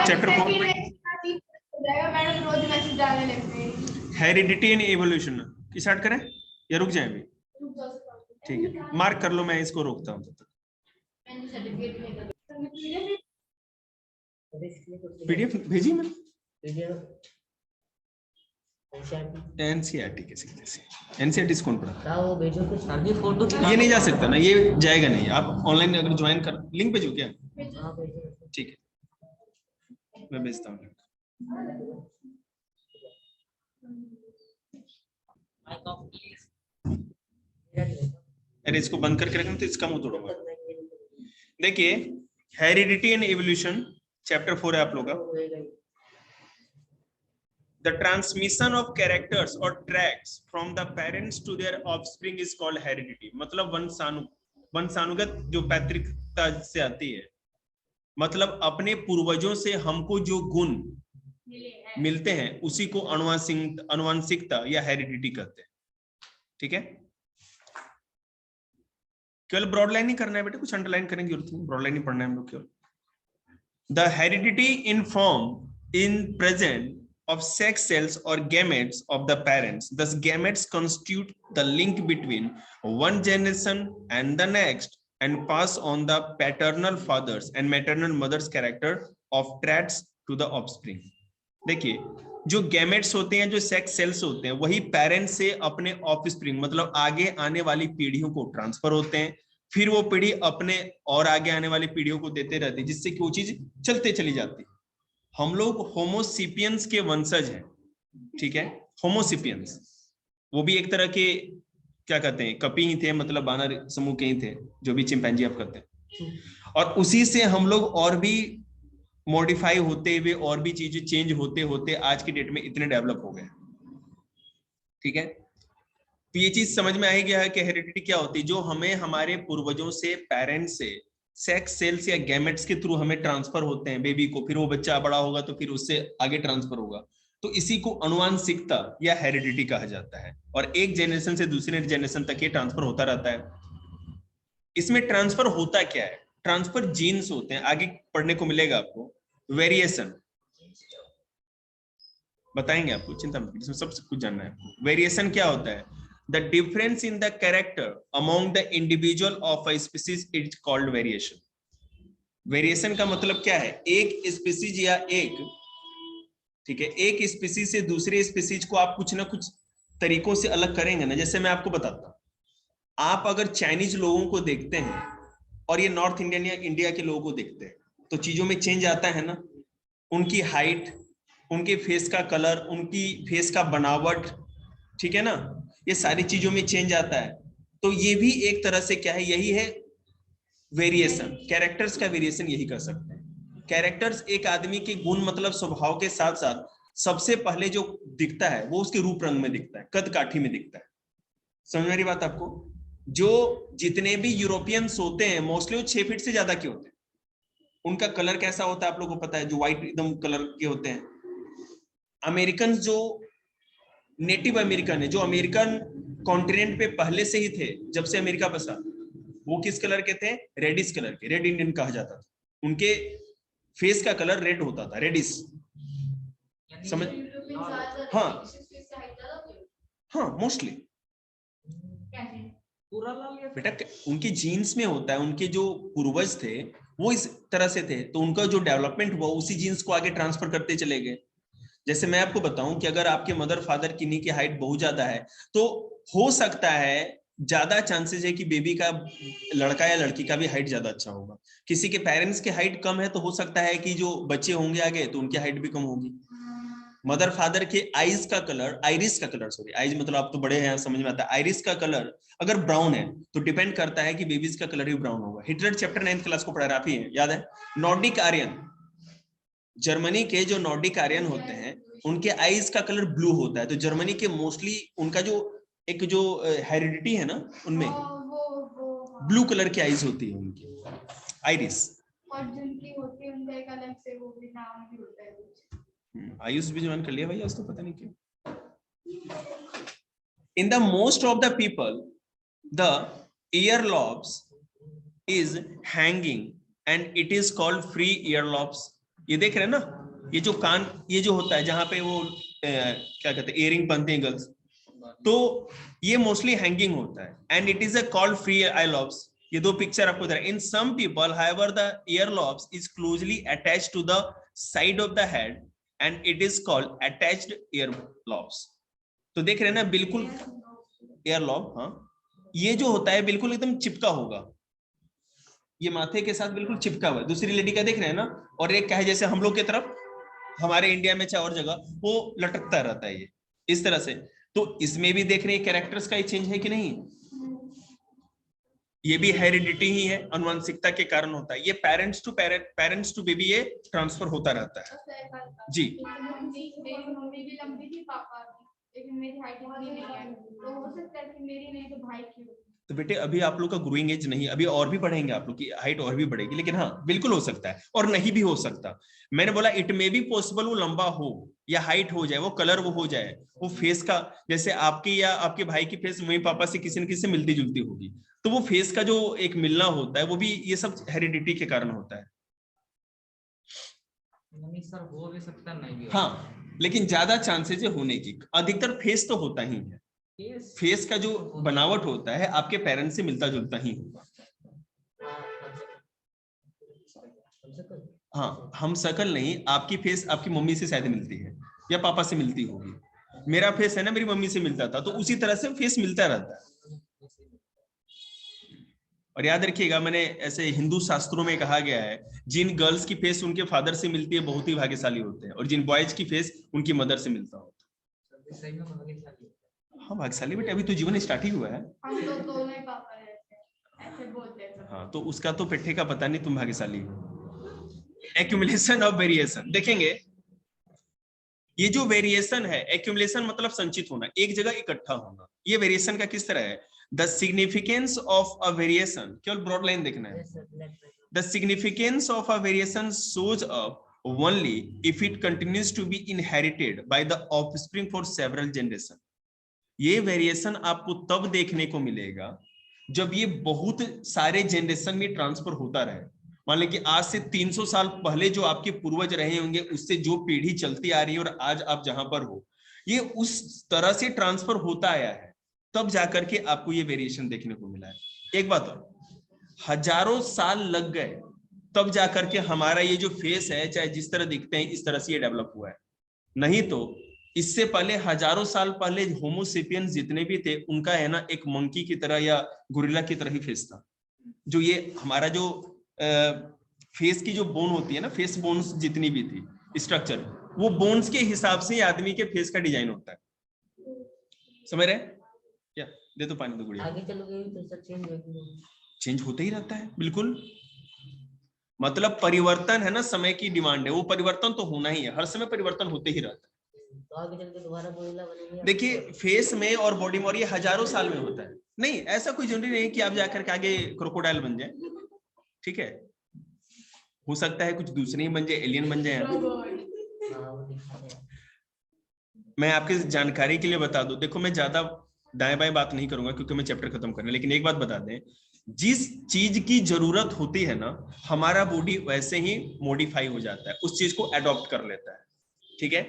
Chapter 4 में madam रोज message डालने लगते हैं। हेरिडिटी एंड एवोल्यूशन स्टार्ट करें या रुक जाए अभी? ठीक है, मार्क कर लो, मैं इसको रोकता हूँ तब तक। पीडीएफ भेजी मैंने एनसीईआरटी के सीधे से। एनसीईआरटी कौन पढ़ा? वो भेजो कुछ अभी फोटो ये नहीं जा सकता ना, ये जाएगा नहीं। आप ऑनलाइन अगर ज्वाइन कर, लिंक भेजो क्या? ठीक है, मैं भेजता हूँ। अरे इसको बंद करके रखना तो इसका मुंह तोड़ूंगा। देखिए, हेरिडिटी एंड एवोल्यूशन चैप्टर 4 है आप लोग का। The transmission of characters or traits from the parents to their offspring is called heredity. मतलब वंशानुगत जो पैतृकता से आती है, मतलब अपने पूर्वजों से हमको जो गुण मिलते हैं उसी को अनुवांशिकता या हेरिडिटी कहते हैं। ठीक है, केवल ब्रॉड लाइन ही करना है बेटा, कुछ अंडरलाइन करने की जरूरत नहीं, ब्रॉड लाइन ही पढ़ना है हम लोग केवल। The heredity in form in present of sex cells or gametes of the parents. Thus gametes constitute the link between one generation and the next and pass on the paternal fathers and maternal mothers character of traits to the offspring. देखिए, जो gametes होते हैं, जो sex cells होते हैं, वही parents से अपने ऑफस्प्रिंग मतलब आगे आने वाली पीढ़ियों को ट्रांसफर होते हैं, फिर वो पीढ़ी अपने और आगे आने वाली पीढ़ियों को देते रहती है, जिससे कि वो चीज चलते चली जाती है। हम लोग होमोसिपियंस के वंशज हैं। ठीक है, होमोसिपियंस वो भी एक तरह के क्या कहते हैं, कपी ही थे, मतलब बानर समूह के ही थे, जो भी चिंपैंजी आप करते हैं। और उसी से हम लोग और भी मॉडिफाई होते हुए और भी चीजें चेंज होते होते आज की डेट में इतने डेवलप हो गए। ठीक है, तो ये चीज समझ में आ गया है कि हेरिडिटी क्या होती है, जो हमें हमारे पूर्वजों से, पेरेंट्स से सेक्स सेल्स या गैमेट्स के थ्रू हमें ट्रांसफर होते हैं बेबी को, फिर वो बच्चा बड़ा होगा तो फिर उससे आगे ट्रांसफर होगा, तो इसी को अनुवांशिकता या हेरिडिटी कहा जाता है। और एक जनरेशन से दूसरे जनरेशन तक ये ट्रांसफर होता रहता है। इसमें ट्रांसफर होता क्या है? ट्रांसफर जीन्स होते हैं, आगे पढ़ने को मिलेगा आपको। वेरिएशन बताएंगे आपको, चिंता मत, इसमें सब कुछ जानना है आपको। वेरिएशन क्या होता है? The difference in the character among the individual of a species is called variation. Variation का मतलब क्या है? एक स्पीसीज या एक, ठीक है, एक स्पीसीज से दूसरे स्पीसीज को आप कुछ ना कुछ तरीकों से अलग करेंगे ना। जैसे मैं आपको बताता हूं, आप अगर चाइनीज लोगों को देखते हैं और ये नॉर्थ इंडियन या इंडिया के लोगों को देखते हैं, तो चीजों में चेंज आता है ना। उनकी हाइट, उनके फेस का कलर, उनकी फेस का बनावट, ठीक है ना, ये सारी चीजों में चेंज आता है। तो ये भी एक तरह से क्या है, यही है वेरिएशन। कैरेक्टर्स का वेरिएशन यही कर सकते हैं। कैरेक्टर्स एक आदमी के गुण मतलब स्वभाव के साथ साथ सबसे पहले जो दिखता है वो उसके रूप रंग में दिखता है, कद काठी में दिखता है। समझ में आ रही बात आपको? जो जितने भी यूरोपियंस होते हैं मोस्टली वो 6 फीट से ज्यादा के होते हैं। उनका कलर कैसा होता है आप लोगों को पता है, जो व्हाइट एकदम कलर के होते हैं। अमेरिकन जो नेटिव अमेरिकन है, जो अमेरिकन कॉन्टिनेंट पे पहले से ही थे, जब से अमेरिका बसा, वो किस कलर के थे? रेडिश कलर के, रेड इंडियन कहा जाता था। उनके फेस का कलर रेड होता था, रेडिश। समझ? हाँ हाँ, मोस्टली बेटा उनके जीन्स में होता है, उनके जो पूर्वज थे वो इस तरह से थे, तो उनका जो डेवलपमेंट हुआ उसी जीन्स को आगे ट्रांसफर करते चले गए। जैसे मैं आपको बताऊं कि अगर आपके मदर फादर किन्हीं की हाइट बहुत ज्यादा है, तो हो सकता है ज्यादा चांसेस है कि बेबी का, लड़का या लड़की का भी हाइट ज्यादा अच्छा होगा। किसी के पेरेंट्स की हाइट कम है तो हो सकता है कि जो बच्चे होंगे आगे तो उनकी हाइट भी कम होगी। मदर फादर के आईज का कलर, आइरिस का कलर, सॉरी आइज मतलब आप तो बड़े हैं समझ में आता है, आइरिस का कलर अगर ब्राउन है तो डिपेंड करता है कि बेबीज का कलर ही ब्राउन होगा। हिटलर चैप्टर 9th क्लास को पढ़ा रहा है, याद है? नॉर्डिक आर्यन, जर्मनी के जो नॉर्डिक आर्यन होते हैं उनके आईज का कलर ब्लू होता है। तो जर्मनी के मोस्टली उनका जो एक जो हेरिडिटी है ना, उनमें ब्लू कलर की आईज होती है उनकी, आइरिस। और जिनकी होती है उनका एक अलग से वो भी नाम भी होता है कुछ। आयुष भी ज्वाइन कर लिया भाई, आज तो पता नहीं क्यों। In the most of the people, the ear lobes is hanging and it is called free ear lobes. ये देख रहे हैं ना, ये जो कान, ये जो होता है जहां पे वो क्या कहते हैं इयरिंग पहनते हैं गर्ल्स, तो ये मोस्टली हैंगिंग होता है and it is a called free ear lobes. ये दो पिक्चर आपको दे रहा है। In some people however the ear lobes is closely attached to the side of the head and it is called attached ear lobes. तो देख रहे हैं ना, बिल्कुल ईयर लॉब, हाँ, ये जो होता है बिल्कुल एकदम चिपका होगा, ये माथे के साथ बिल्कुल चिपका हुआ है। दूसरी लेडी का देख रहे हैं ना, और एक क्या है जैसे हम लोग की तरफ, हमारे इंडिया में चाहे और जगह, वो लटकता रहता है ये इस तरह से। तो इसमें भी देख रहे हैं कैरेक्टर्स का ही चेंज है कि नहीं, ये भी हेरिडिटी ही है, अनुवांशिकता के कारण होता है। ये पेरेंट्स टू बेबी ये ट्रांसफर होता रहता है जी। मेरी मम्मी भी लंबी थी, पापा भी, लेकिन मेरी हाइट इतनी नहीं है, तो हो सकता है कि मेरी नहीं तो भाई की हो। तो बेटे अभी आप लोग का ग्रोइंग एज नहीं, अभी और भी बढ़ेंगे, आप लोग की हाइट और भी बढ़ेगी, लेकिन हाँ बिल्कुल हो सकता है और नहीं भी हो सकता। मैंने बोला इट मे बी पॉसिबल वो लंबा हो या हाइट हो जाए, वो कलर वो हो जाए, वो फेस का, जैसे आपकी या आपके भाई की फेस मम्मी पापा से किसी न किसी से मिलती जुलती होगी, तो वो फेस का जो एक मिलना होता है वो भी ये सब हेरिडिटी के कारण होता है। सर हो भी सकता नहीं भी, हाँ लेकिन ज्यादा चांसेस है होने की, अधिकतर फेस तो होता ही है, फेस का जो बनावट होता है आपके पेरेंट्स से मिलता जुलता ही होगा। हाँ हम शकल नहीं, आपकी फेस आपकी मम्मी से शायद मिलती है या पापा से मिलती होगी। मेरा फेस है ना मेरी मम्मी से मिलता था, तो उसी तरह से फेस मिलता रहता है। और याद रखिएगा, मैंने ऐसे हिंदू शास्त्रों में कहा गया है, जिन गर्ल्स की फेस उनके फादर से मिलती है बहुत ही भाग्यशाली होते हैं, और जिन बॉयज की फेस उनकी मदर से मिलता होता है। हाँ भाग्यशाली बेटे, अभी तो जीवन स्टार्ट ही हुआ है। हम तो दोनों ही पापा रहते हैं, ऐसे बोलते हैं। हाँ तो उसका तो पेट्टे का पता नहीं, तुम भाग्यशाली हो। एक्यूमुलेशन ऑफ वेरिएशन देखेंगे, ये जो वेरिएशन है, एक्यूमुलेशन मतलब संचित होना, एक जगह इकट्ठा होना, ये वेरिएशन का किस तरह है। The significance of a variation, केवल ब्रॉड लाइन देखना है। The significance of a variation shows up only if it continues to be inherited by the offspring for several generation। ये वेरिएशन आपको तब देखने को मिलेगा जब ये बहुत सारे जनरेशन में ट्रांसफर होता रहे। मान लें कि आज से 300 साल पहले जो आपके पूर्वज रहे होंगे, उससे जो पीढ़ी चलती आ रही है और आज आप जहां पर हो, ये उस तरह से ट्रांसफर होता आया है, तब जाकर के आपको ये वेरिएशन देखने को मिला है। एक बात और, हजारों साल लग गए तब जाकर के हमारा ये जो फेस है, चाहे जिस तरह दिखते हैं इस तरह से ये डेवलप हुआ है। नहीं तो इससे पहले हजारों साल पहले होमोसेपियंस जितने भी थे, उनका है ना एक मंकी की तरह या गोरिल्ला की तरह ही फेस था। जो ये हमारा जो फेस की जो बोन होती है ना, फेस बोन्स जितनी भी थी स्ट्रक्चर, वो बोन्स के हिसाब से आदमी के फेस का डिजाइन होता है। समझ रहे क्या? दे तो पानी, तो गुड़िया आगे चलोगे तो सब चेंज होता ही रहता है बिल्कुल। मतलब परिवर्तन है ना, समय की डिमांड है, वो परिवर्तन तो होना ही है, हर समय परिवर्तन होते ही रहता है। तो आगे चल के दोबारा गोरिल्ला बनेंगे। देखिए फेस में और बॉडी में, और ये हजारों साल में होता है, नहीं ऐसा कोई जरूरी नहीं कि आप जाकर के आगे क्रोकोडाइल बन जाए, ठीक है, हो सकता है कुछ दूसरे ही बन जाए, एलियन बन जाए। मैं आपके जानकारी के लिए बता दूं, देखो मैं ज्यादा दाएं बाएं बात नहीं करूंगा क्योंकि मैं चैप्टर खत्म करना, लेकिन एक बात बता दें, जिस चीज की जरूरत होती है ना, हमारा बॉडी वैसे ही मॉडिफाई हो जाता है, उस चीज को अडॉप्ट कर लेता है, ठीक है।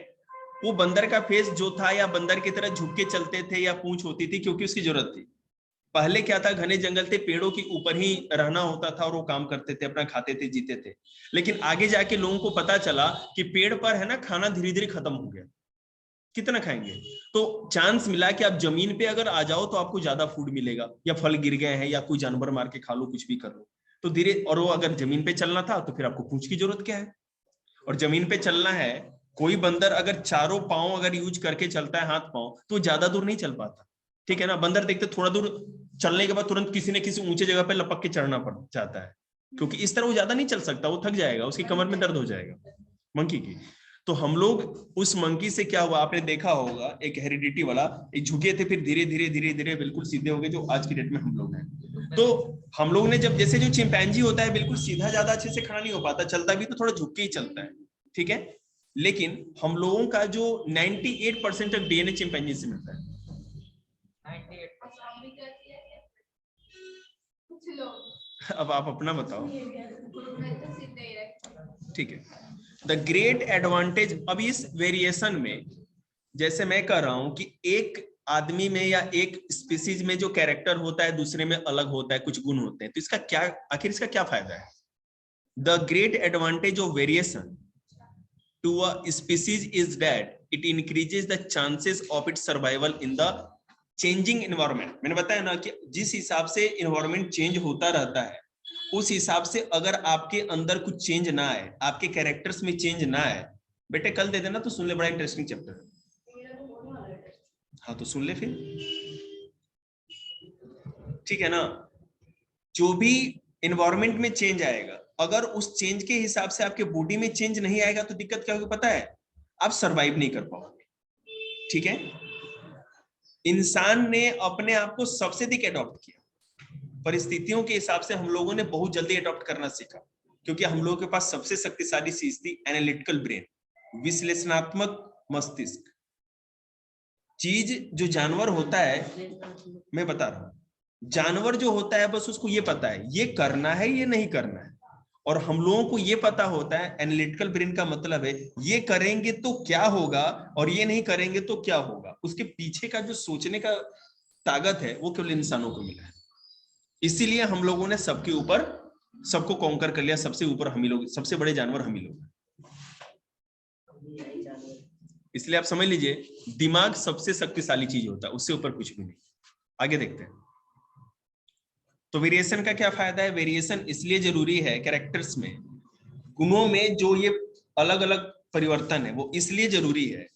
वो बंदर का फेस जो था, या बंदर की तरह झुक के चलते थे या पूंछ होती थी, क्योंकि उसकी जरूरत थी। पहले क्या था, घने जंगल थे, पेड़ों के ऊपर ही रहना होता था और वो काम करते थे, अपना खाते थे, जीते थे। लेकिन आगे जाके लोगों को पता चला कि पेड़ पर है ना खाना धीरे धीरे खत्म हो गया, कितना खाएंगे। तो चांस मिला कि आप जमीन पे अगर आ जाओ तो आपको ज्यादा फूड मिलेगा, या फल गिर गए हैं या कोई जानवर मार के खा लो, कुछ भी कर लो, तो धीरे। और वो अगर जमीन पे चलना था तो फिर आपको पूंछ की जरूरत क्या है, और जमीन पे चलना है, कोई बंदर अगर चारों पांव अगर यूज करके चलता है, हाथ पांव, तो ज्यादा दूर नहीं चल पाता, ठीक है ना। बंदर देखते थोड़ा दूर चलने के बाद तुरंत किसी न किसी ऊंचे जगह पे लपक के चढ़ना पड़ जाता है, क्योंकि इस तरह वो ज्यादा नहीं चल सकता, वो थक जाएगा, उसकी कमर में दर्द हो जाएगा मंकी की। तो हम लोग उस मंकी से क्या हुआ, आपने देखा होगा, एक हेरिडिटी वाला, एक झुके थे, फिर धीरे धीरे धीरे धीरे बिल्कुल सीधे हो गए, जो आज की डेट में हम लोग हैं। तो हम लोग ने जब, जैसे जो चिंपैंजी होता है बिल्कुल सीधा ज्यादा अच्छे से खड़ा नहीं हो पाता, चलता भी तो थोड़ा झुक के ही चलता है, ठीक है। लेकिन हम लोगों का जो 98% ऑफ डीएनए चिंपैंजी से मिलता है। 98%। कुछ लोग, अब आप अपना बताओ, मैं तो सीधे ही रहती हूँ। ठीक है। द ग्रेट एडवांटेज, अब इस वेरिएशन में जैसे मैं कह रहा हूं कि एक आदमी में या एक स्पीसीज में जो कैरेक्टर होता है दूसरे में अलग होता है, कुछ गुण होते हैं, तो इसका क्या, आखिर इसका क्या फायदा है? The great advantage of variation to a species is that it increases the chances of its survival in the changing environment. मैंने बताया ना कि जिस हिसाब से एनवायरनमेंट चेंज होता रहता है उस हिसाब से अगर आपके अंदर कुछ चेंज ना आए, आपके कैरेक्टर्स में चेंज ना आए, बेटे कल दे देना तो सुन ले, बड़ा इंटरेस्टिंग चैप्टर है। हाँ तो सुन ले फिर, ठीक है ना। जो भी एनवायरनमेंट में चेंज आएगा, अगर उस चेंज के हिसाब से आपके बॉडी में चेंज नहीं आएगा तो दिक्कत क्या होगी पता है? आप सरवाइव नहीं कर पाओगे, ठीक है। इंसान ने अपने आप को सबसे अधिक एडॉप्ट किया, परिस्थितियों के हिसाब से हम लोगों ने बहुत जल्दी एडॉप्ट करना सीखा, क्योंकि हम लोगों के पास सबसे शक्तिशाली चीज थी एनालिटिकल ब्रेन, विश्लेषणात्मक मस्तिष्क। चीज जो जानवर होता है, मैं बता रहा हूं, जानवर जो होता है बस उसको ये पता है ये करना है ये नहीं करना है, और हम लोगों को ये पता होता है, एनालिटिकल ब्रेन का मतलब है ये करेंगे तो क्या होगा और ये नहीं करेंगे तो क्या होगा। उसके पीछे का जो सोचने का ताकत है वो केवल इंसानों को मिला है। इसीलिए हम लोगों ने सबके ऊपर, सबको कॉन्कर कर लिया, सबसे ऊपर हम ही लोग, सबसे बड़े जानवर हम ही लोग। इसलिए आप समझ लीजिए दिमाग सबसे शक्तिशाली चीज होता है, उससे ऊपर कुछ भी नहीं। आगे देखते हैं। तो वेरिएशन का क्या फायदा है? वेरिएशन इसलिए जरूरी है कैरेक्टर्स में, गुणों में जो ये अलग अलग परिवर्तन है वो इसलिए जरूरी है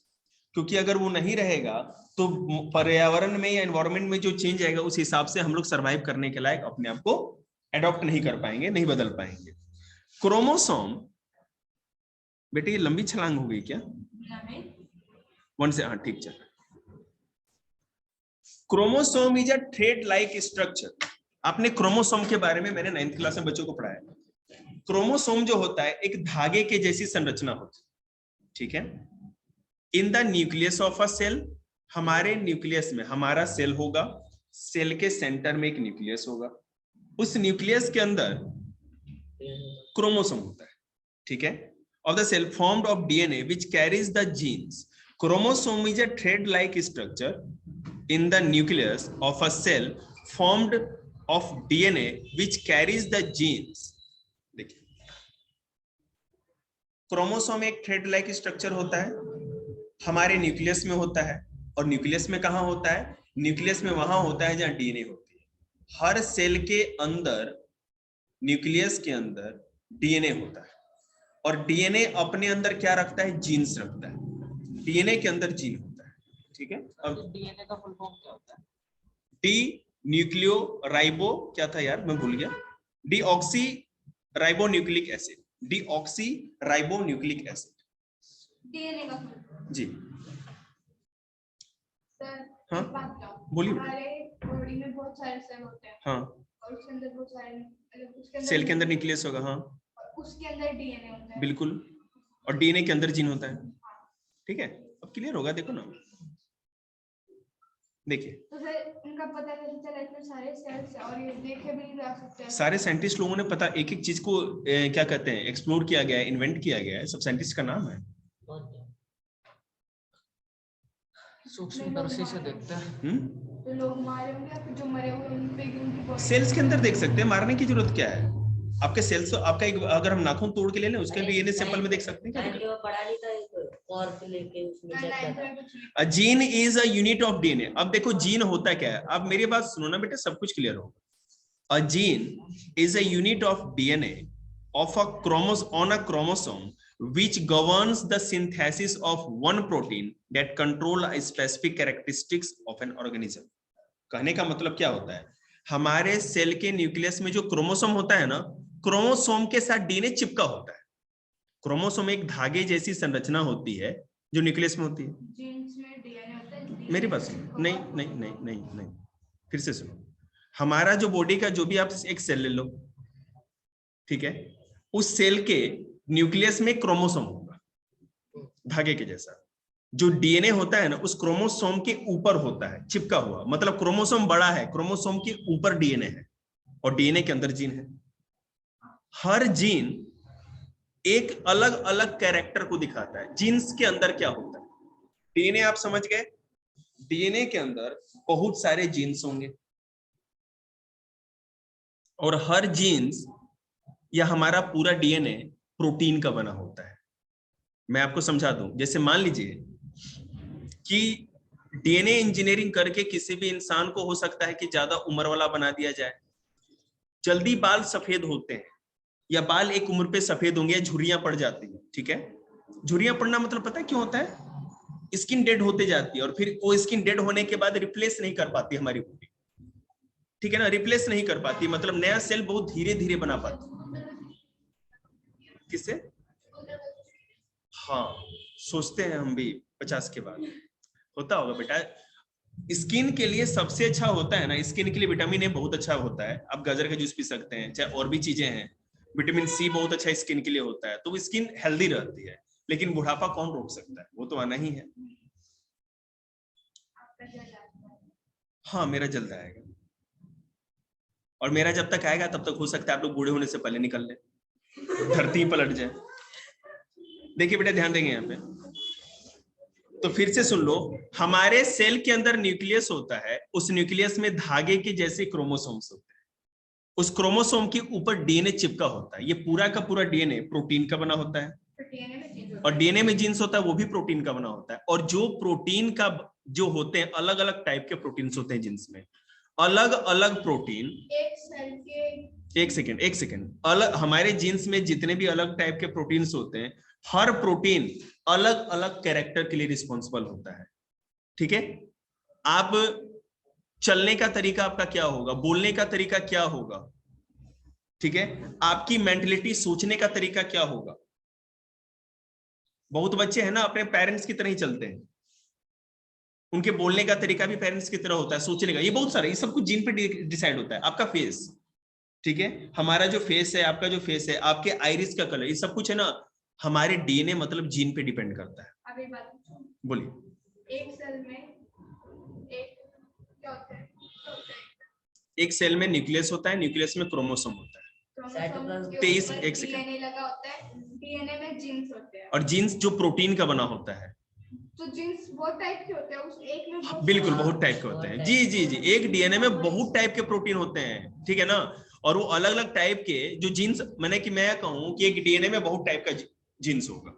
क्योंकि अगर वो नहीं रहेगा तो पर्यावरण में या एनवायरनमेंट में जो चेंज आएगा उस हिसाब से हम लोग सरवाइव करने के लायक अपने आप को एडॉप्ट नहीं कर पाएंगे, नहीं बदल पाएंगे। क्रोमोसोम, बेटे ये लंबी छलांग हो गई क्या? वन से, हाँ ठीक चल। Chromosome is a thread like structure. आपने क्रोमोसोम के बारे में, मैंने 9th क्लास में बच्चों को पढ़ाया। क्रोमोसोम जो होता है एक धागे के जैसी संरचना होती है, ठीक है। In the nucleus of a cell, हमारे न्यूक्लियस में हमारा सेल होगा, सेल के सेंटर में एक न्यूक्लियस होगा, उस न्यूक्लियस के अंदर क्रोमोसोम होता है, ठीक है। Of the cell formed of DNA which carries the genes. Chromosome is a thread like structure in the nucleus of a cell formed of DNA which carries the genes। देखिए chromosome एक thread like structure होता है, हमारे nucleus में होता है, और nucleus में कहां होता है? न्यूक्लियस में वहां होता है जहां डीएनए होती है। हर सेल के अंदर, न्यूक्लियस के अंदर डीएनए होता है, और डीएनए अपने अंदर क्या रखता है? जीन्स रखता है। डीएनए के अंदर जीन होता है, ठीक है। अब डीएनए का फुल फॉर्म क्या होता है? डी न्यूक्लियो राइबो, क्या था यार मैं भूल गया, deoxy ribo nucleic acid, deoxy ribo nucleic acid, DNA का जी। सर हाँ एक बात बताओ, बोलिए। हमारे बॉडी में बहुत सारे सेल होते हैं, हाँ और उसके अंदर बहुत सारे, मतलब उसके अंदर सेल के अंदर न्यूक्लियस होगा, हाँ और उसके अंदर डीएनए होता है, बिल्कुल, और डीएनए के अंदर जीन होता है, ठीक है। अब क्लियर होगा, देखो ना, देखिए। तो सर इनका पता कैसे चला इतने सारे सेल्स और ये देखे भी नहीं जा सकते? सारे साइंटिस्ट लोगों ने पता, एक एक चीज को क्या कहते हैं, एक्सप्लोर किया गया है, इन्वेंट किया गया है, सब साइंटिस्ट का नाम है। सूक्ष्मदर्शी से देखते हैं। तो लोग मारे होंगे या फिर जो मरे हुए उन पे उनकी बॉडी? सेल्स के अंदर देख सकते हैं, मारने की जरूरत क्या है? आपके सेल्स, आपका एक, अगर हम नाखून तोड़ के ले लें उसके डीएनए सैंपल में देख सकते हैं क्या? पढ़ा नहीं था एक कॉर्क लेके उसमें चेक किया था। A gene is a unit of DNA। अब देखो जीन होता क्या है, अब मेरी बात सुनो ना बेटा, सब कुछ क्लियर होगा। A gene is a unit of DNA of a chromosome which governs the synthesis of one protein that control a specific characteristics of an organism। कहने का मतलब क्या होता है, हमारे सेल के न्यूक्लियस में जो क्रोमोसोम होता है ना, क्रोमोसोम के साथ डीएनए चिपका होता है। क्रोमोसोम एक धागे जैसी संरचना होती है जो न्यूक्लियस में होती है। जीन्स में डीएनए होता है? मेरी बात सुनो, नहीं नहीं नहीं नहीं नहीं, फिर से सुनो। हमारा जो बॉडी का जो भी आप एक सेल ले लो, ठीक है, उस सेल के न्यूक्लियस में क्रोमोसोम होगा धागे के जैसा। जो डीएनए होता है ना, उस क्रोमोसोम के ऊपर होता है चिपका हुआ, मतलब क्रोमोसोम बड़ा है, क्रोमोसोम के ऊपर डीएनए है, और डीएनए के अंदर जीन है। हर जीन एक अलग अलग कैरेक्टर को दिखाता है। जीन्स के अंदर क्या होता है, डीएनए आप समझ गए, डीएनए के अंदर बहुत सारे जीन्स होंगे और हर जीन्स या हमारा पूरा डीएनए प्रोटीन का बना होता है। मैं आपको समझा दूं, जैसे मान लीजिए कि डीएनए इंजीनियरिंग करके किसी भी इंसान को हो सकता है कि ज्यादा उम्र वाला बना दिया जाए, जल्दी बाल सफेद होते हैं या बाल एक उम्र पे सफेद होंगे या झुर्रियां पड़ जाती है, ठीक है। झुर्रियां पड़ना मतलब पता है क्यों होता है, स्किन डेड होते जाती है और फिर वो स्किन डेड होने के बाद रिप्लेस नहीं कर पाती हमारी बॉडी, ठीक है ना, रिप्लेस नहीं कर पाती, मतलब नया सेल बहुत धीरे धीरे बना पाती। किससे? हाँ, सोचते हैं हम भी 50 के बाद होता होगा बेटा। स्किन के लिए सबसे अच्छा होता है ना, स्किन के लिए विटामिन ए बहुत अच्छा होता है, आप गाजर का जूस पी सकते हैं, चाहे और भी चीजें हैं, विटामिन सी बहुत अच्छा स्किन के लिए होता है, तो वो स्किन हेल्दी रहती है। लेकिन बुढ़ापा कौन रोक सकता है, वो तो आना ही है। हाँ, मेरा जल्द आएगा और मेरा जब तक आएगा तब तक हो सकता है आप लोग बूढ़े होने से पहले निकल ले, धरती ही पलट जाए। देखिए बेटा, ध्यान देंगे यहाँ पे, तो फिर से सुन लो, हमारे सेल के अंदर न्यूक्लियस होता है, उस न्यूक्लियस में धागे के जैसे क्रोमोसोम्स होते हैं, उस क्रोमोसोम के ऊपर डीएनए चिपका होता है। ये पूरा का पूरा डीएनए प्रोटीन का बना होता है और डीएनए में जीन्स होता है, वो भी प्रोटीन का बना होता है। और जो प्रोटीन का जो होते हैं, अलग अलग टाइप के प्रोटीन्स होते हैं जीन्स में, अलग अलग प्रोटीन। एक सेकेंड, अलग हमारे जीन्स में जितने भी अलग टाइप के प्रोटीन्स होते हैं, हर प्रोटीन अलग अलग कैरेक्टर के लिए रिस्पॉन्सिबल होता है, ठीक है। आप चलने का तरीका आपका क्या होगा, बोलने का तरीका क्या होगा, ठीक है, आपकी मेंटलिटी, सोचने का तरीका क्या होगा। बहुत बच्चे हैं ना अपने पेरेंट्स की तरह ही चलते हैं, उनके बोलने का तरीका भी पेरेंट्स की तरह होता है, सोचने का, ये बहुत सारा, ये सब कुछ जीन पे डिसाइड होता है। आपका फेस, ठीक है, हमारा जो फेस है, आपका जो फेस है, आपके आइरिस का कलर, ये सब कुछ है ना, हमारे डीएनए मतलब जीन पे डिपेंड करता है। अभी बात बोलिए। एक सेल में एक क्या होता है? एक सेल में न्यूक्लियस होता है, न्यूक्लियस में क्रोमोसोम होता है, 23 एक सेकंड, डीएनए लगा होता है, डीएनए में जीन्स होते हैं और जीन्स जो प्रोटीन का बना होता है। तो जीन्स बहुत टाइप के होते हैं, उस एक में बहुत बिल्कुल बहुत टाइप के होते हैं, जी जी जी, एक डीएनए में बहुत टाइप के प्रोटीन होते हैं, ठीक है ना। और वो अलग अलग टाइप के जो जीन्स, मैंने कि मैं कहूं कि एक डीएनए में बहुत टाइप का जीन्स होगा,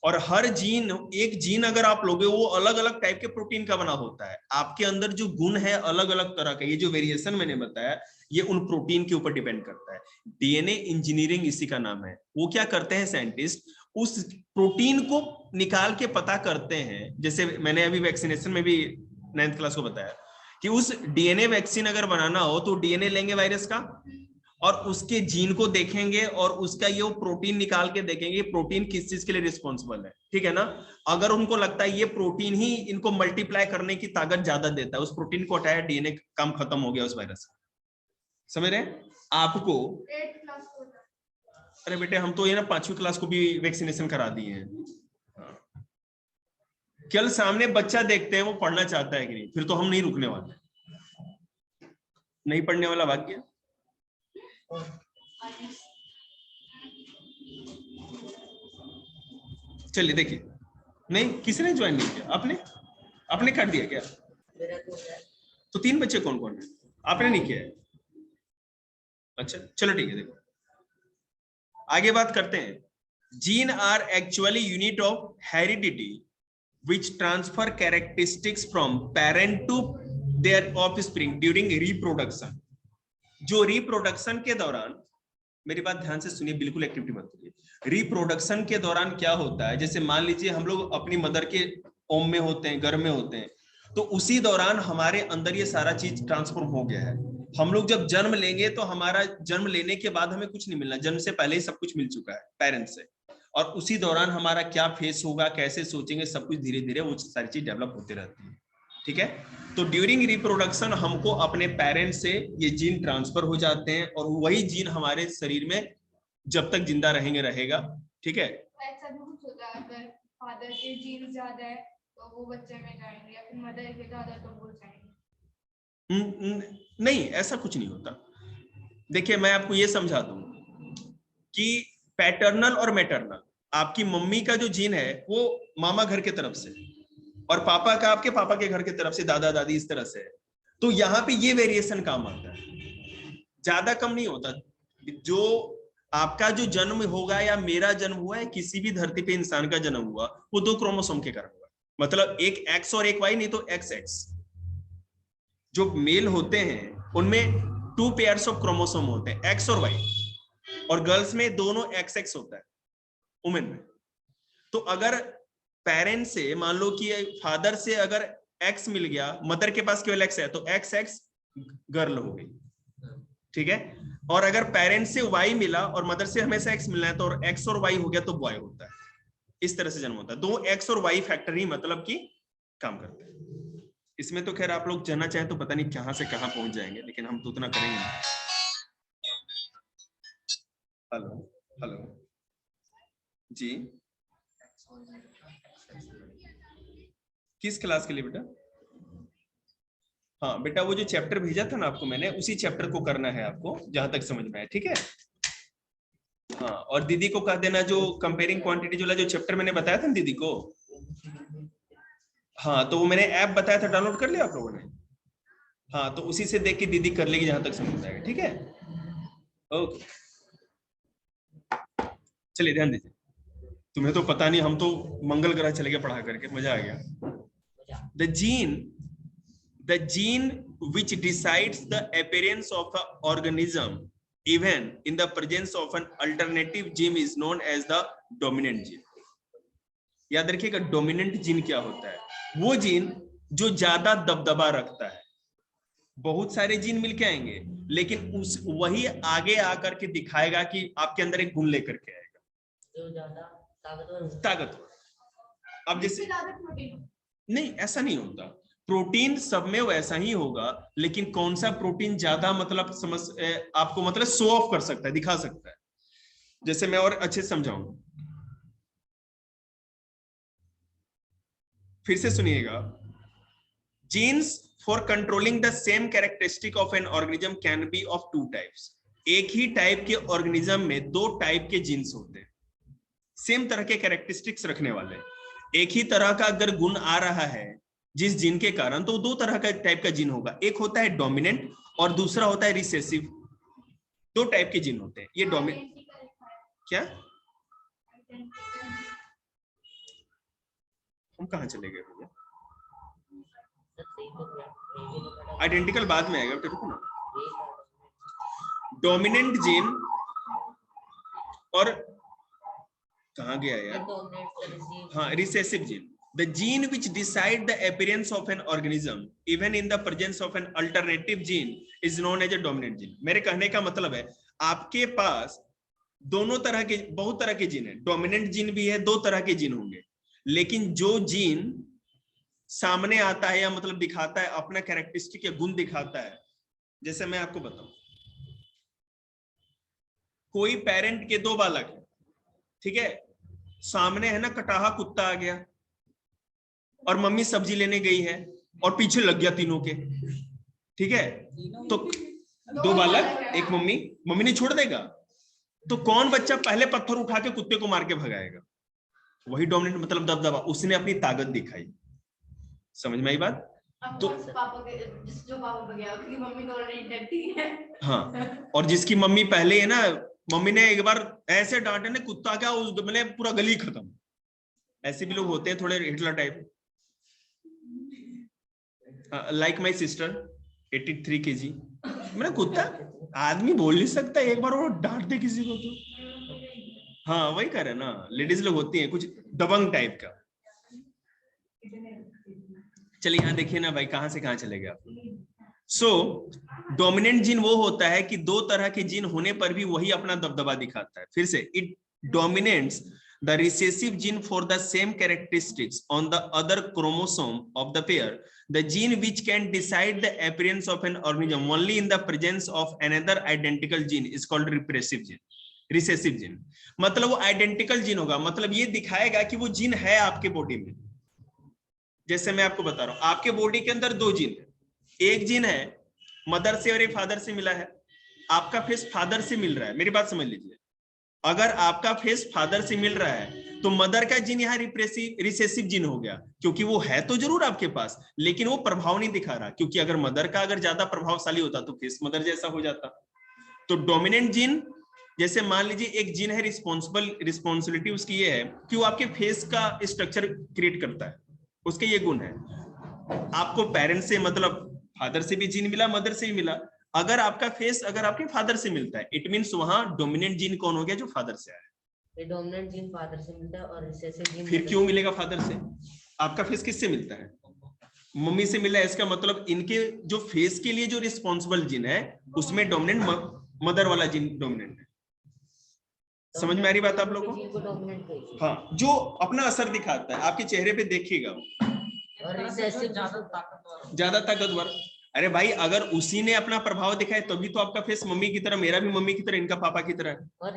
और हर जीन, एक जीन अगर आप लोगे, वो अलग अलग टाइप के प्रोटीन का बना होता है। आपके अंदर जो गुण है अलग अलग तरह का, ये जो वेरिएशन मैंने बताया, ये उन प्रोटीन के ऊपर डिपेंड करता है। डीएनए इंजीनियरिंग इसी का नाम है। वो क्या करते हैं साइंटिस्ट, उस प्रोटीन को निकाल के पता करते हैं। जैसे मैंने अभी वैक्सीनेशन में भी 9th क्लास को बताया कि उस डीएनए वैक्सीन अगर बनाना हो तो डीएनए लेंगे वायरस का, और उसके जीन को देखेंगे और उसका ये प्रोटीन निकाल के देखेंगे प्रोटीन किस चीज के लिए रिस्पॉन्सिबल है, ठीक है ना। अगर उनको लगता है ये प्रोटीन ही इनको मल्टीप्लाई करने की ताकत ज्यादा देता है, उस प्रोटीन को हटाया, डीएनए काम खत्म हो गया उस वायरस का। समझ रहे हैं आपको? अरे बेटे, हम तो ये ना 5वीं क्लास को भी वैक्सीनेशन करा दिए हैं। कल सामने बच्चा देखते हैं, वो पढ़ना चाहता है कि नहीं, फिर तो हम नहीं रुकने वाले। नहीं पढ़ने वाला भाग्य। चलिए देखिए, नहीं किसी ने ज्वाइन नहीं किया, आपने कर दिया क्या? तो 3 बच्चे कौन कौन है? आपने नहीं किया है? अच्छा चलो ठीक है, देखो आगे बात करते हैं। Gene are actually unit of heredity which transfer characteristics from parent to their offspring during reproduction। जो रिप्रोडक्शन के दौरान, मेरी बात ध्यान से सुनिए, बिल्कुल एक्टिविटी मत करिए। रिप्रोडक्शन के दौरान क्या होता है, जैसे मान लीजिए हम लोग अपनी मदर के ओम में होते हैं, गर्भ में होते हैं, तो उसी दौरान हमारे अंदर ये सारा चीज ट्रांसफॉर्म हो गया है। हम लोग जब जन्म लेंगे तो हमारा जन्म लेने के बाद हमें कुछ नहीं मिलना, जन्म से पहले ही सब कुछ मिल चुका है पेरेंट्स से, और उसी दौरान हमारा क्या फेस होगा, कैसे सोचेंगे, सब कुछ धीरे धीरे वो सारी चीज डेवलप होती रहती है, ठीक है। तो ड्यूरिंग रिप्रोडक्शन हमको अपने पेरेंट्स से ये जीन ट्रांसफर हो जाते हैं, और वही जीन हमारे शरीर में जब तक जिंदा रहेंगे रहेगा, ठीक है। ऐसा भी कुछ होता है, अगर फादर के जीन ज्यादा है तो वो बच्चे में जाएंगे, या फिर मदर के ज्यादा तो वो जाएंगे? नहीं, ऐसा कुछ नहीं होता। देखिए मैं आपको ये समझा दूं कि पैटर्नल और मैटरनल, आपकी मम्मी का जो जीन है वो मामा घर के तरफ से, और पापा का आपके पापा के घर के तरफ से, दादा दादी इस तरह से है। तो यहाँ पे ये वेरिएशन काम आता है, ज्यादा कम नहीं होता। जो आपका जो जन्म होगा या मेरा जन्म हुआ है, किसी भी धरती पे इंसान का जन्म हुआ, वो 2 क्रोमोसोम के कारण हुआ, मतलब एक एक्स और एक वाई, नहीं तो एक्स एक्स। जो मेल होते हैं उनमें 2 पेयर्स ऑफ क्रोमोसोम होते हैं, एक्स और वाई, और गर्ल्स में दोनों एक्स एक्स होता है, वुमेन में। तो अगर पेरेंट से मान लो कि फादर से अगर एक्स मिल गया, मदर के पास केवल एक्स है, तो एक्स एक्स गर्ल हो गई, ठीक है। और अगर पेरेंट से वाई मिला और मदर से हमेशा एक्स मिलना है, तो एक्स और वाई हो गया तो बॉय होता है। इस तरह से जन्म होता है। 2 एक्स और वाई फैक्टर ही मतलब कि काम करते हैं। इसमें तो खैर आप लोग जानना चाहें तो पता नहीं कहां से कहां पहुंच जाएंगे, लेकिन हम तो उतना करेंगे नहीं। हेलो हेलो जी, किस क्लास के लिए बेटा? हाँ बेटा, वो जो चैप्टर भेजा था ना आपको मैंने, उसी चैप्टर को करना है आपको, जहां तक समझ में आए, ठीक है। हाँ, और दीदी को कह देना जो कंपेयरिंग क्वांटिटी वाला जो चैप्टर मैंने बताया था ना दीदी को, हाँ, तो वो मैंने ऐप बताया था, डाउनलोड कर लिया आप लोगों ने? हाँ, तो उसी से देख के दीदी कर लेगी जहां तक समझ में आएगा, ठीक है। ओके, चलिए ध्यान दीजिए। तुम्हें तो पता नहीं, हम तो मंगल ग्रह चले गए पढ़ा करके, मजा आ गया। The gene which decides the appearance of an organism even in the presence of an alternative gene is known as the dominant gene. याद रखिएगा, डोमिनेंट जीन क्या होता है? वो जीन जो ज्यादा दबदबा रखता है। बहुत सारे जीन मिलके आएंगे, लेकिन उस वही आगे आकर के दिखाएगा कि आपके अंदर एक गुण लेकर के आएगा, जो ज्यादा ताकतवर। अब जैसे नहीं, ऐसा नहीं होता, प्रोटीन सब में वैसा ही होगा, लेकिन कौन सा प्रोटीन ज्यादा मतलब समझ आपको मतलब शो ऑफ कर सकता है, दिखा सकता है। जैसे मैं और अच्छे से समझाऊंगा, फिर से सुनिएगा। Genes for controlling the same characteristic of an organism can be of 2 types. एक ही टाइप के ऑर्गेनिज्म में 2 टाइप के जीन्स होते हैं, सेम तरह के कैरेक्टरिस्टिक्स रखने वाले। एक ही तरह का अगर गुण आ रहा है जिस जीन के कारण, तो 2 तरह का टाइप का जीन होगा। एक होता है डोमिनेंट और दूसरा होता है रिसेसिव। 2 टाइप के जीन होते हैं। ये डोमिनेंट क्या, हम कहां चले गए भैया? आइडेंटिकल बाद में आएगा, रुको ना। डोमिनेंट जीन और कहां गया यार? हाँ, recessive gene. The gene which decide the appearance of an organism even in the presence of an alternative gene is known as a dominant gene. मेरे कहने का मतलब है, आपके पास दोनों तरह के, बहुत तरह के जीन है। डोमिनेंट जीन भी है, 2 तरह के जीन होंगे, लेकिन जो जीन सामने आता है या मतलब दिखाता है अपना कैरेक्टरिस्टिक या गुण दिखाता है, जैसे मैं आपको बताऊं, कोई पेरेंट के 2 बालक है, ठीक है, सामने है ना कटाहा कुत्ता आ गया और मम्मी सब्जी लेने गई है और पीछे लग गया तीनों के, ठीक है, तो 2 बालक एक मम्मी, मम्मी ने छोड़ देगा, तो कौन बच्चा पहले पत्थर उठा के कुत्ते को मार के भगाएगा? वही डोमिनेंट मतलब दबदबा, उसने अपनी ताकत दिखाई। समझ में आई बात? तो पापा के जो पापा को गया, उसकी मम्मी तो ऑलरेडी डरती है। हाँ, और जिसकी मम्मी पहले है ना, मम्मी ने एक बार ऐसे डांटे ना, कुत्ता क्या उस मैंने पूरा गली खत्म। ऐसे भी लोग होते हैं थोड़े Hitler type. Like my sister 83 kg, मेरा कुत्ता, आदमी बोल नहीं सकता, एक बार वो डांट दे किसी को तो। हाँ, वही कर रहे ना, लेडीज लोग होती हैं कुछ दबंग टाइप का। चलिए यहाँ देखिए ना भाई, कहां से कहां चले गए आप। सो डोमिनेंट जीन वो होता है कि 2 तरह के जीन होने पर भी वही अपना दबदबा दिखाता है। फिर से, it dominates the recessive gene for the same characteristics on the other chromosome of the pair. The gene which can decide the appearance of an organism only in the presence of another identical gene is called repressive gene. Recessive gene मतलब वो identical gene होगा, मतलब ये दिखाएगा कि वो gene है आपके बॉडी में। जैसे मैं आपको बता रहा हूं, आपके बॉडी के अंदर 2 जीन है। एक जीन है मदर से और एक फादर से मिला है, आपका फेस फादर से मिल रहा है, मेरी बात समझ लीजिए। अगर आपका फेस फादर से मिल रहा है तो मदर का जीन यहाँ रिसेसिव जीन हो गया, क्योंकि वो है तो जरूर आपके पास, लेकिन वो प्रभाव नहीं दिखा रहा, क्योंकि अगर मदर का अगर ज्यादा प्रभावशाली होता तो फेस मदर जैसा हो जाता। तो डोमिनेंट जीन, जैसे मान लीजिए एक जीन है रिस्पॉन्सिबिलिटी उसकी ये है कि वो आपके फेस का स्ट्रक्चर क्रिएट करता है, उसके ये गुण है। आपको पेरेंट्स से मतलब फादर से भी जीन मिला, मदर से भी मिला। अगर आपका फेस अगर आपके फादर से मिलता है, इट मींस वहां डोमिनेंट जीन कौन हो गया? जो फादर से आया। डोमिनेंट जीन फादर से मिलता है और रिसेसिव जीन फिर क्यों मिलेगा फादर से? आपका फेस किससे मिलता है? मम्मी से मिला है। इसका मतलब इनके जो फेस के लिए जो रिस्पॉन्सिबल जीन है उसमें डोमिनेंट मदर वाला जीन डोमिनेंट है। समझ में आ रही बात आप लोगों को? हाँ, जो अपना असर दिखाता है आपके चेहरे पे देखिएगा। और रिसेसिव ज्यादा ताकतवर। अरे भाई, अगर उसी ने अपना प्रभाव दिखाए तभी तो आपका फेस मम्मी की तरह, मेरा भी मम्मी की तरह, इनका पापा की तरह है। और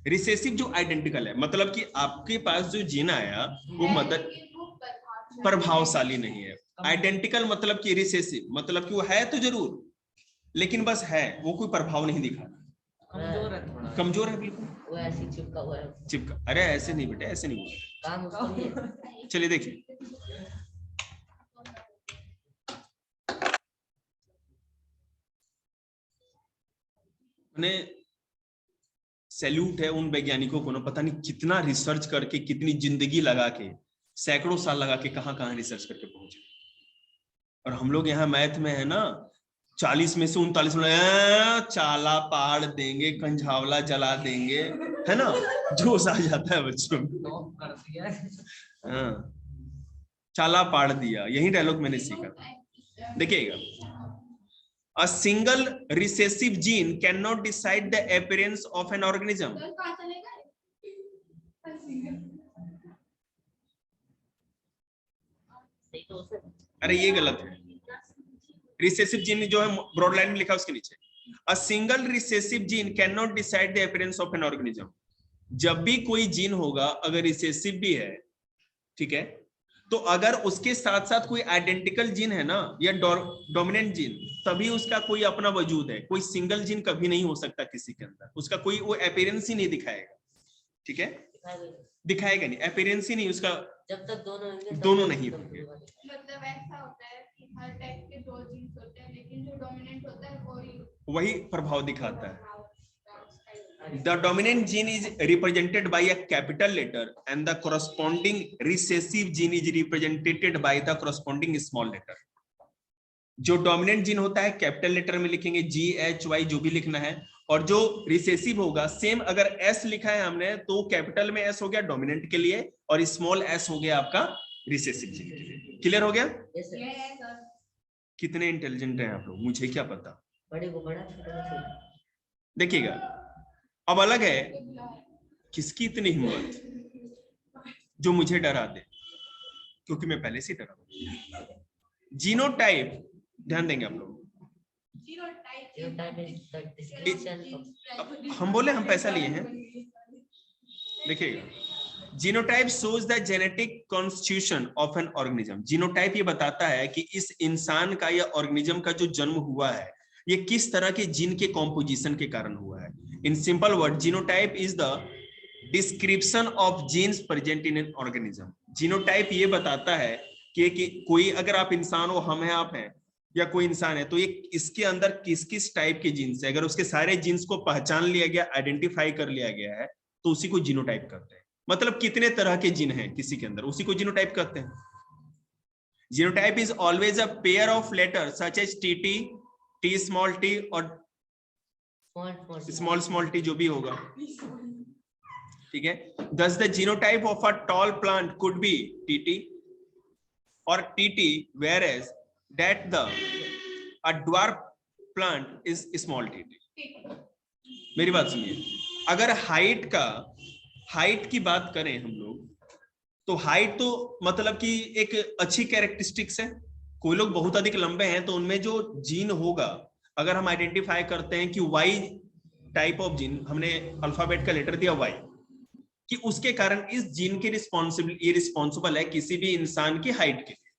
रिसेसिव जो आइडेंटिकल है, मतलब कि आपके पास जो जीन आया वो मदर प्रभावशाली नहीं है। आइडेंटिकल मतलब कि रिसेसिव मतलब कि वो है तो जरूर, लेकिन बस है, वो कोई प्रभाव नहीं दिखा। कमजोर है, थोड़ा कमजोर है, बिल्कुल वो ऐसे चिपका हुआ है। चिपका। अरे ऐसे नहीं बेटे, ऐसे नहीं बोलते। काम उसका भी है। चलिए देखिए, मैंने सैल्यूट है उन वैज्ञानिकों को ना, पता नहीं कितना रिसर्च करके, कितनी जिंदगी लगा के, सैकड़ों साल लगा के कहां रिसर्च करके पहुंचे। और हम लोग यहाँ मैथ में है ना, 40 में से 39 में चाला पाड़ देंगे, कंझावला जला देंगे, है ना, जोश आ जाता है बच्चों में। हाँ, चाला पाड़ दिया, यही डायलॉग मैंने सीखा। देखिएगा, a single recessive gene cannot decide the appearance of an organism. अरे ये गलत है। रिसेसिव जीन जो है ब्रॉड लाइन में लिखा उसके नीचे, a single recessive gene cannot decide the appearance of an organism. जब भी कोई जीन होगा अगर रिसेसिव भी है, ठीक है, तो अगर उसके साथ साथ कोई आइडेंटिकल जीन है ना, या डोमिनेंट जीन, तभी उसका कोई अपना वजूद है। कोई सिंगल जीन कभी नहीं हो सकता किसी के अंदर, उसका कोई वो अपीयरेंस ही नहीं दिखाएगा। ठीक है, दिखाएगा नहीं, अपीयरेंस ही नहीं उसका, जब तक दोनों नहीं होंगे। मतलब ऐसा होता है कि हर टाइप के दो जीन्स होते हैं, लेकिन जो डोमिनेंट होता है वही प्रभाव दिखाता है। The dominant gene is represented by a capital letter and the corresponding recessive gene is represented by the corresponding small letter. जो डोमिनेंट जीन होता है कैपिटल लेटर में लिखेंगे, GHY जो भी लिखना है, और जो रिसेसिव होगा सेम, अगर S लिखा है हमने तो कैपिटल में S हो गया डोमिनेंट के लिए और स्मॉल s हो गया आपका रिसेसिव जीन के लिए। क्लियर हो गया? कितने इंटेलिजेंट हैं आप लोग, मुझे क्या पता। देखिएगा, अब अलग है किसकी इतनी हिम्मत जो मुझे डरा दे, क्योंकि मैं पहले से डरा हूं। जीनोटाइप ध्यान देंगे आप लोग। हम बोले हम पैसा लिए हैं। देखिएगा, genotype shows the genetic constitution of an organism. Genotype ये बताता है कि इस इंसान का या ऑर्गेनिज्म का जो जन्म हुआ है ये किस तरह के जीन के कॉम्पोजिशन के कारण हुआ है। In simple word, genotype is the description of genes present in an organism. Genotype ये बताता है कि कोई, अगर आप इंसान हो, हम हैं, आप हैं, या कोई इंसान है, तो ये इसके अंदर किस किस टाइप के जीन्स है। अगर उसके सारे जीन्स को पहचान लिया गया, आइडेंटिफाई कर लिया गया है, तो उसी को जीनोटाइप करते हैं। मतलब कितने तरह के जीन हैं किसी के अंदर, उसी को जीनोटाइप करते हैं। Genotype is always a pair of letter such as TT, T small T और स्मॉल टी जो भी होगा। ठीक है, thus the genotype of a tall plant could be TT or TT, whereas that a dwarf plant is small TT. मेरी बात सुनिए, अगर हाइट की बात करें हम लोग, तो हाइट तो मतलब कि एक अच्छी कैरेक्टरिस्टिक्स है। कोई लोग बहुत अधिक लंबे हैं तो उनमें जो जीन होगा, अगर हम आइडेंटिफाई करते हैं कि वाई टाइप ऑफ जीन, हमने अल्फाबेट का लेटर दिया वाई, कि उसके कारण इस जीन के रिस्पॉन्सिबल है किसी भी इंसान की हाइट के लिए।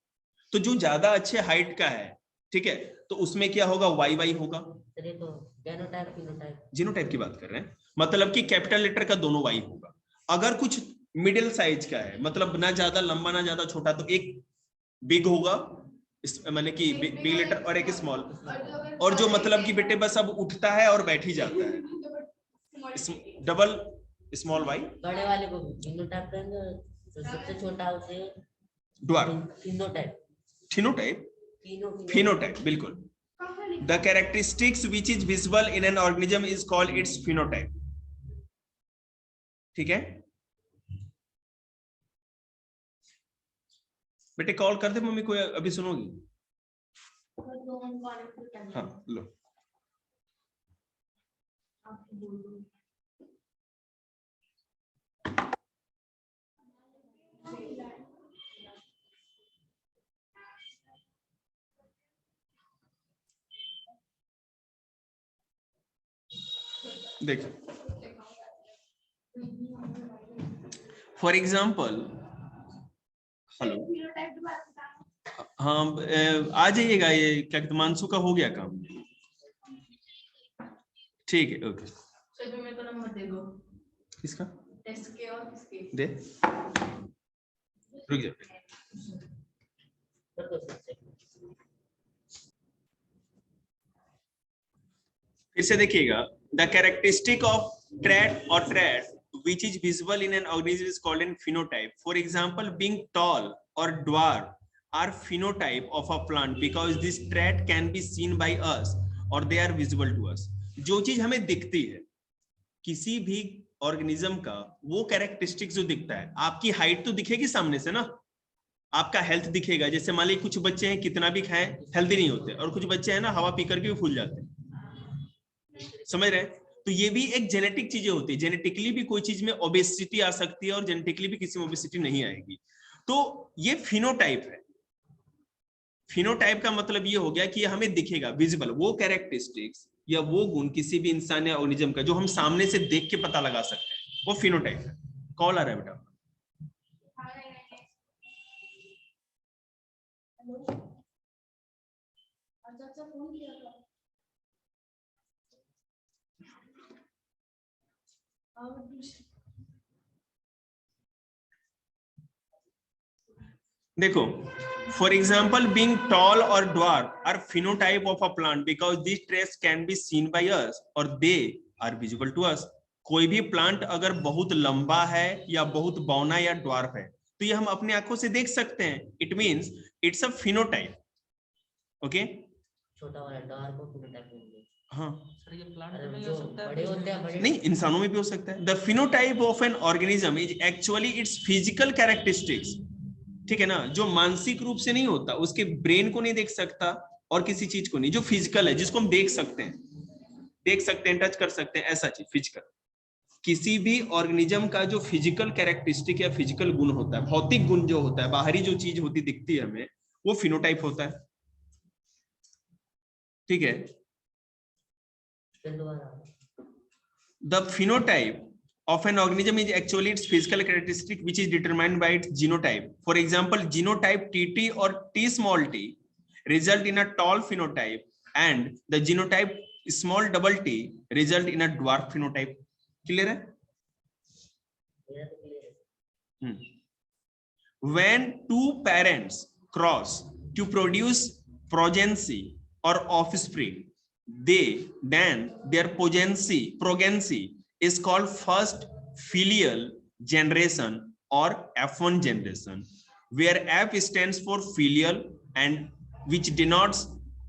तो जो ज्यादा अच्छे हाइट का है, ठीक है, तो उसमें क्या होगा, वाई वाई होगा। जीनोटाइप की बात कर रहे हैं, मतलब कि कैपिटल लेटर का दोनों वाई होगा। अगर कुछ मिडिल साइज का है, मतलब ना ज्यादा लंबा ना ज्यादा छोटा, तो एक बिग होगा, माने कि बिग लेटर, और एक स्मॉल। और जो मतलब कि बेटे बस अब उठता है और बैठ ही जाता है, डबल स्मॉल वाई। बड़े वाले को फिनोटाइप कहेंगे, जो सबसे छोटा उसे ड्वार्फ। फिनोटाइप। फिनोटाइप, फिनोटाइप, बिल्कुल। The characteristics which is visible in an organism is called its phenotype. ठीक है बेटे, कॉल कर दे मम्मी को, अभी सुनोगी? हाँ लो। देखो, फॉर एग्जाम्पल, हेलो, हाँ आ जाइएगा, ये क्या कहते, मानसू का हो गया काम? ठीक है, ओके। तो मेरे को नंबर दे दो। किसका? टेस्ट के और किसके? दे, रुक जा। फिर से देखिएगा, द कैरेक्टरिस्टिक ऑफ ट्रेट और trait which is visible in an organism is called an phenotype. For example, being tall or dwarf are phenotype of a plant because this trait can be seen by us or they are visible to us. जो चीज हमें दिखती है किसी भी organism का, वो characteristic जो दिखता है, आपकी हाइट तो दिखेगी सामने से ना, आपका हेल्थ दिखेगा। जैसे मान लीजिए कुछ बच्चे हैं कितना भी खाएं हेल्दी नहीं होते, और कुछ बच्चे हैं ना हवा पी करके भी फूल जाते हैं, समझ रहे हैं? तो ये भी एक जेनेटिक चीजें होती है, जेनेटिकली भी कोई चीज में ओबेसिटी आ सकती है और जेनेटिकली भी किसी में ओबेसिटी नहीं आएगी। तो ये फिनोटाइप है। फिनोटाइप का मतलब ये हो गया कि हमें दिखेगा, विजिबल, वो कैरेक्टरिस्टिक्स या वो गुण किसी भी इंसान या ऑर्गेनिज्म का जो हम सामने से देख के पता लगा सकते हैं, वो फिनोटाइप है। कॉल आ रहा है बेटा? देखो, फॉर एग्जाम्पल बीइंग टॉल और dwarf are phenotype of a plant because this traits can be seen by us और they are visible to us. कोई भी प्लांट अगर बहुत लंबा है या बहुत बौना या ड्वार्फ है तो ये हम अपने आंखों से देख सकते हैं। It means it's a phenotype. Okay, छोटा वाला ड्वार्फ को फिनोटाइप बोलते हैं। हाँ सर ये प्लांट में ही हो सकता है, बड़े होते हैं, बड़े नहीं, इंसानों में भी हो सकता है। The phenotype of an organism is actually it's physical characteristics. ठीक है ना, जो मानसिक रूप से नहीं होता, उसके ब्रेन को नहीं देख सकता और किसी चीज को नहीं, जो फिजिकल है, जिसको हम देख सकते हैं, टच कर सकते हैं, ऐसा चीज फिजिकल। किसी भी ऑर्गेनिज्म का जो फिजिकल कैरेक्टरिस्टिक या फिजिकल गुण होता है, भौतिक गुण जो होता है, बाहरी जो चीज होती दिखती है हमें, वो फिनोटाइप होता है। ठीक है, the phenotype of an organism is actually its physical characteristic which is determined by its genotype. For example, genotype TT or T small t result in a tall phenotype and the genotype small double t result in a dwarf phenotype. Clear है? When two parents cross to produce progeny or offspring, then their progeny is called first filial generation or F1 generation, where F stands for filial and which denotes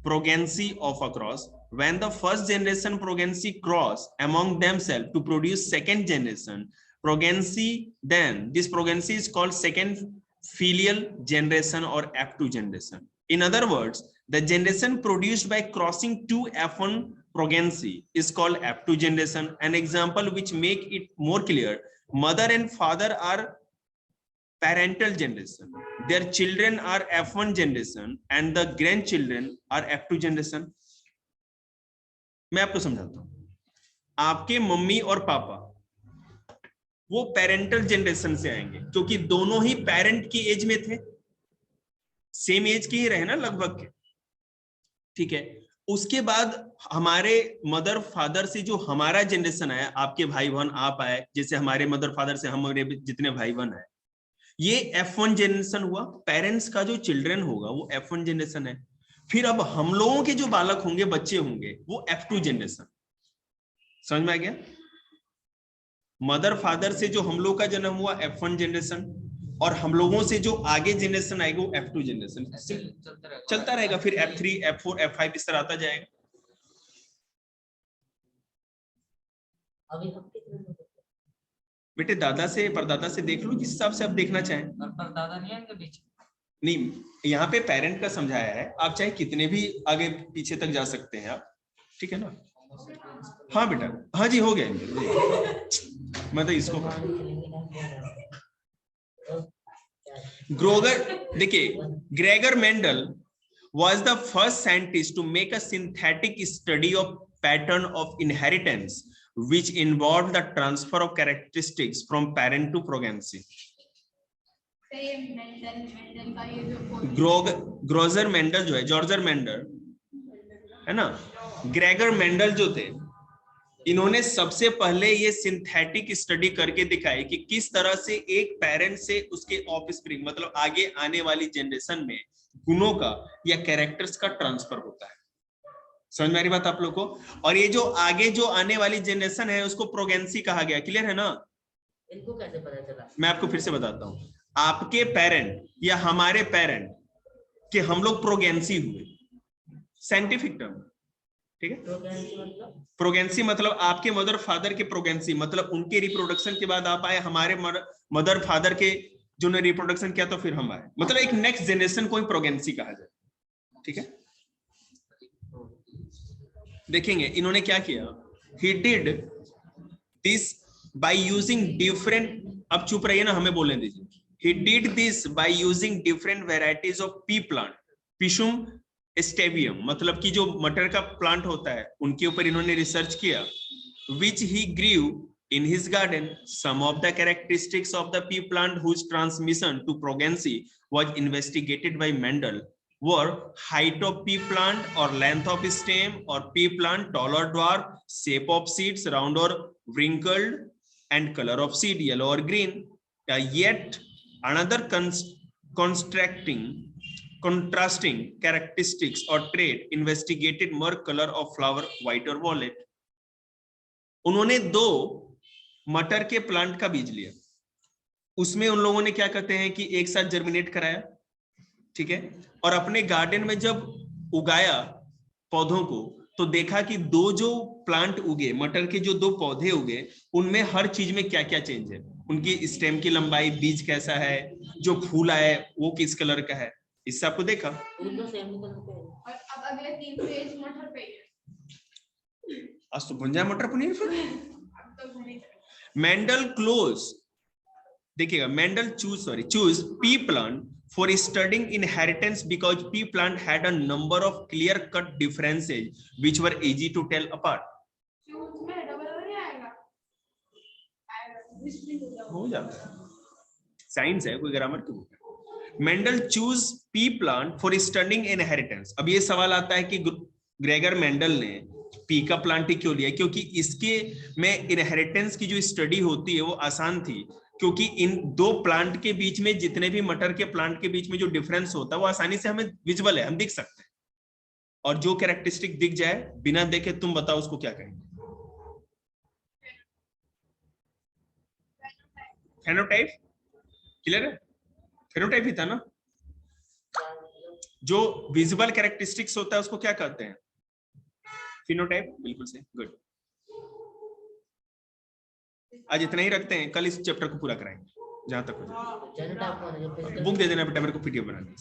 progeny of a cross. When the first generation progeny cross among themselves to produce second generation progeny, then this progeny is called second filial generation or F2 generation. In other words, the generation produced by crossing two F1 progeny is called F2 generation. An example which make it more clear: mother and father are parental generation. Their children are F1 generation and the grandchildren are F2 generation. मैं आपको समझाता हूं। आपके mummy और पापा वो parental generation से आएंगे क्योंकि दोनों ही पेरेंट की एज में थे, सेम एज के ही रहे ना लगभग के। ठीक है, उसके बाद हमारे मदर फादर से जो हमारा जनरेशन आया, आपके भाई बहन आप आए, जैसे हमारे मदर फादर से हमारे जितने भाई बहन आए, ये F1 जनरेशन हुआ। पेरेंट्स का जो चिल्ड्रन होगा वो F1 जनरेशन है। फिर अब हम लोगों के जो बालक होंगे, बच्चे होंगे, वो F2 जनरेशन। समझ में आ गया? मदर फादर से जो हम लोग का जन्म हुआ F1 जनरेशन, और हम लोगों से जो आगे जनरेशन आएगा वो F2 जनरेशन। चलता रहेगा, फिर F3 F4 F5 इस तरह आता जाएगा। अभी हम कितने लोग हैं? बेटे दादा से परदादा से देख लो, जिस हिसाब से आप देखना चाहें। और परदादा नहीं आएंगे बीच में? नहीं, यहाँ पे पेरेंट का समझाया है, आप चाहे कितने भी आगे पीछे तक जा सकते हैं आप, ठीक है ना? हाँ बेटा, हाँ जी, हो गया। मैं तो इसको ग्रोगर, देखिए, Gregor Mendel was the first scientist to make a synthetic study of pattern of inheritance which involved the transfer of characteristics from parent to progeny. Mendel का ये जो ग्रोजर मेंडल जो है, जॉर्जर मेंडल है ना, ग्रेगर मेंडल जो थे, इन्होंने सबसे पहले ये सिंथेटिक स्टडी करके दिखाई कि किस तरह से एक पेरेंट से उसके ऑफस्प्रिंग, मतलब आगे आने वाली जनरेशन में गुणों का या कैरेक्टर्स का ट्रांसफर होता है। समझ में आ रही बात आप लोग को? और ये जो आगे जो आने वाली जनरेशन है उसको प्रोगेंसी कहा गया। क्लियर है ना? इनको कैसे पता चला? मैं आपको फिर से बताता हूं। आपके पेरेंट या हमारे पेरेंट कि हम लोग प्रोगेंसी हुए, साइंटिफिक टर्म, ठीक है? प्रोगेंसी मतलब आपके मदर फादर के प्रोगेंसी, मतलब उनके रिप्रोडक्शन के बाद आप आए, हमारे मदर फादर के जो ने रिप्रोडक्शन किया तो फिर हम आए, मतलब एक नेक्स्ट जनरेशन को ही प्रोगेंसी कहा जाए। ठीक है, देखेंगे इन्होंने क्या किया। He did this by using different, अब चुप रहिए ना, हमें बोलने दीजिए। He did this by using different varieties of pea plant, Pisum sativum, मतलब कि जो मटर का प्लांट होता है उनके ऊपर इन्होंने रिसर्च किया। which he grew in his garden. Some of the characteristics of the pea plant whose transmission to progeny was investigated by Mendel were height of pea plant or length of stem, or pea plant tall or dwarf, shape of seeds round or wrinkled, and color of seed yellow or green. Yet another contrasting characteristics or trait investigated more color of flower white or violet. उन्होंने 2 मटर के plant का बीज लिया, उसमें उन लोगों ने क्या कहते हैं कि एक साथ जर्मिनेट कराया, ठीक है, और अपने गार्डन में जब उगाया पौधों को तो देखा कि 2 जो प्लांट उगे, मटर के जो 2 पौधे उगे, उनमें हर चीज में क्या क्या चेंज है, उनकी स्टेम की लंबाई, बीज कैसा है, जो फूल आए वो किस कलर का है, इससे आपको देखा। और अब अगले 3 पेज मटर पे है। आज तो बन जाए मटर पनीर फिर। अब तो घूमे मेंडल क्लोज, देखिएगा, Mendel choose P plant for studying inheritance because pea plant had a number of clear cut differences which were easy to tell apart. में डबल नहीं आएगा, हो जाता है, साइंस है, कोई ग्रामर की बुक है। Mendel choose P plant for studying inheritance. अब ये सवाल आता है कि ग्रेगर मेंडल ने पी का प्लांट ही क्यों लिया, क्योंकि इसके में इनहेरिटेंस की जो स्टडी होती है वो आसान थी, क्योंकि इन 2 प्लांट के बीच में, जितने भी मटर के प्लांट के बीच में जो डिफरेंस होता है वो आसानी से हमें विजुअल है, हम दिख सकते हैं, और जो कैरेक्टरिस्टिक दिख जाए बिना देखे, तुम बताओ उसको क्या कहेंगे? फेनोटाइप। क्लियर है? फेनोटाइप ही था ना, जो विजुअल कैरेक्टरिस्टिक्स होता है उसको क्या कहते हैं? फिनोटाइप। बिल्कुल सही, गुड। आज इतना ही रखते हैं, कल इस चैप्टर को पूरा कराएंगे जहां तक हो जाए। बुक दे देना बेटा मेरे को, पीडीएफ बनानी है।